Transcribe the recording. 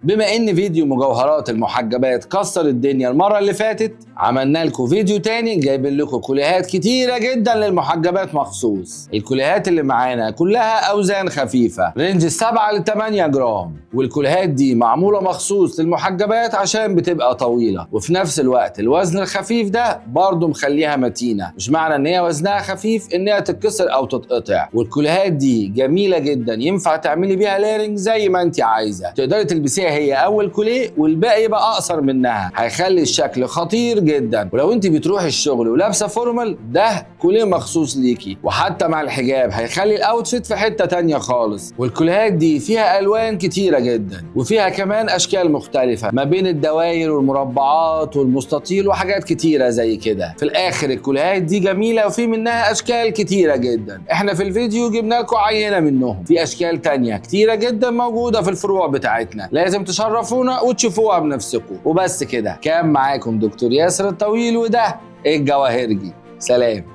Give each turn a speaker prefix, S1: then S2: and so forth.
S1: بما ان فيديو مجوهرات المحجبات كسر الدنيا المرة اللي فاتت، عملنا لكم فيديو تاني جايبين لكم كوليهات كتيرة جدا للمحجبات مخصوص. الكوليهات اللي معانا كلها اوزان خفيفة رينج 7 ل 8 جرام، والكوليهات دي معمولة مخصوص للمحجبات عشان بتبقى طويلة، وفي نفس الوقت الوزن الخفيف ده برضه مخليها متينة. مش معنى ان هي وزنها خفيف ان هي تتكسر او تتقطع. والكوليهات دي جميلة جدا، ينفع تعملي بيها ليرنج زي ما انت عايزة. تقدري تلبسيها هي اول كوليه والباقي يبقى اقصر منها، هيخلي الشكل خطير جدا. ولو انت بتروحي الشغل ولابسه فورمال، ده كوليه مخصوص ليكي. وحتى مع الحجاب هيخلي الاوتفيت في حته تانية خالص. والكوليهات دي فيها الوان كتيره جدا، وفيها كمان اشكال مختلفه ما بين الدوائر والمربعات والمستطيل وحاجات كتيره زي كده. في الاخر الكوليهات دي جميله وفي منها اشكال كتيره جدا. احنا في الفيديو جبنا لكم عينه منهم، في اشكال تانية كتيره جدا موجوده في الفروع بتاعتنا، لازم تشرفونا وتشوفوها بنفسكم. وبس كده، كان معاكم دكتور ياسر الطويل، وده الجواهرجي. سلام.